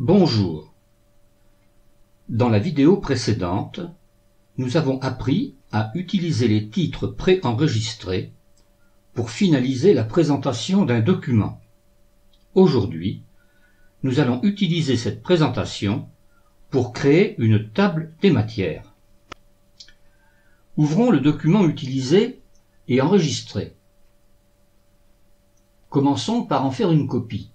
Bonjour. Dans la vidéo précédente, nous avons appris à utiliser les titres préenregistrés pour finaliser la présentation d'un document. Aujourd'hui, nous allons utiliser cette présentation pour créer une table des matières. Ouvrons le document utilisé et enregistré. Commençons par en faire une copie.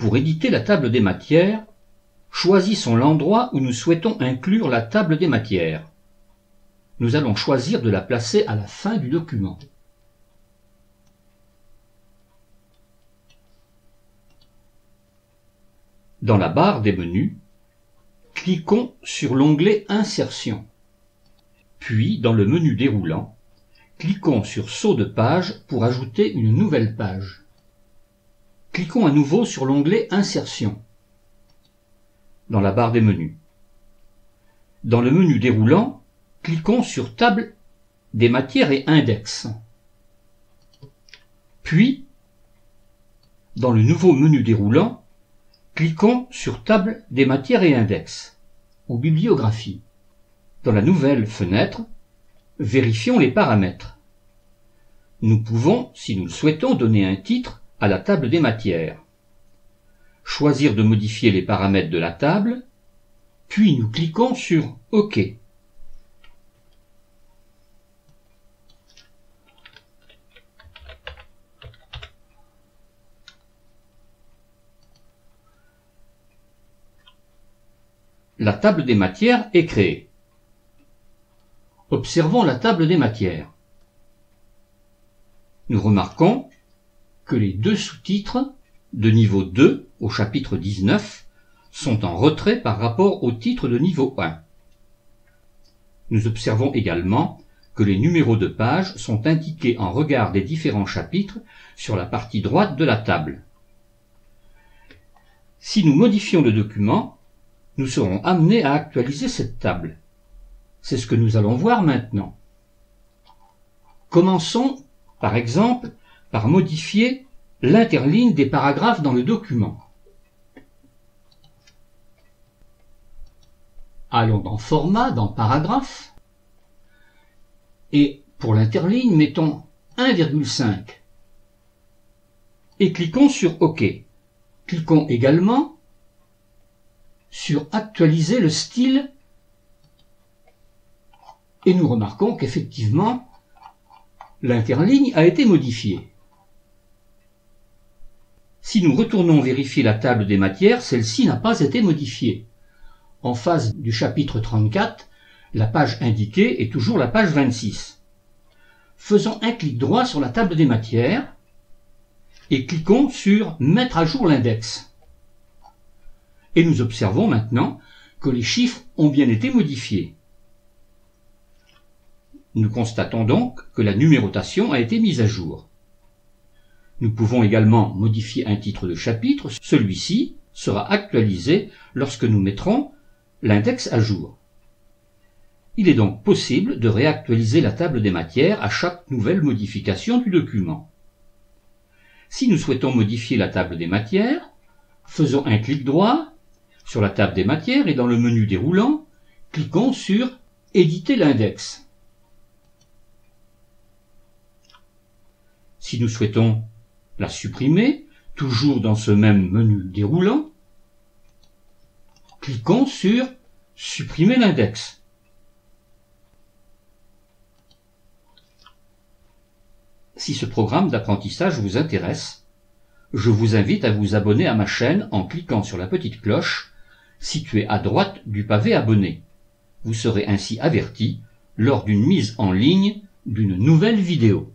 Pour éditer la table des matières, choisissons l'endroit où nous souhaitons inclure la table des matières. Nous allons choisir de la placer à la fin du document. Dans la barre des menus, cliquons sur l'onglet Insertion. Puis, dans le menu déroulant, cliquons sur Saut de page pour ajouter une nouvelle page. Cliquons à nouveau sur l'onglet Insertion dans la barre des menus. Dans le menu déroulant, cliquons sur Table des matières et Index. Puis, dans le nouveau menu déroulant, cliquons sur Table des matières et Index ou Bibliographie. Dans la nouvelle fenêtre, vérifions les paramètres. Nous pouvons, si nous le souhaitons, donner un titre à la table des matières. Choisir de modifier les paramètres de la table, puis nous cliquons sur OK. La table des matières est créée. Observons la table des matières. Nous remarquons que les deux sous-titres de niveau 2 au chapitre 19 sont en retrait par rapport au titre de niveau 1. Nous observons également que les numéros de pages sont indiqués en regard des différents chapitres sur la partie droite de la table. Si nous modifions le document, nous serons amenés à actualiser cette table. C'est ce que nous allons voir maintenant. Commençons, par exemple, par modifier l'interligne des paragraphes dans le document. Allons dans Format, dans Paragraphe, et pour l'interligne, mettons 1,5 et cliquons sur OK. Cliquons également sur Actualiser le style et nous remarquons qu'effectivement, l'interligne a été modifiée. Si nous retournons vérifier la table des matières, celle-ci n'a pas été modifiée. En face du chapitre 34, la page indiquée est toujours la page 26. Faisons un clic droit sur la table des matières et cliquons sur Mettre à jour l'index. Et nous observons maintenant que les chiffres ont bien été modifiés. Nous constatons donc que la numérotation a été mise à jour. Nous pouvons également modifier un titre de chapitre. Celui-ci sera actualisé lorsque nous mettrons l'index à jour. Il est donc possible de réactualiser la table des matières à chaque nouvelle modification du document. Si nous souhaitons modifier la table des matières, faisons un clic droit sur la table des matières et dans le menu déroulant, cliquons sur Éditer l'index. Si nous souhaitons la supprimer, toujours dans ce même menu déroulant, cliquons sur Supprimer l'index. Si ce programme d'apprentissage vous intéresse, je vous invite à vous abonner à ma chaîne en cliquant sur la petite cloche située à droite du pavé abonné. Vous serez ainsi averti lors d'une mise en ligne d'une nouvelle vidéo.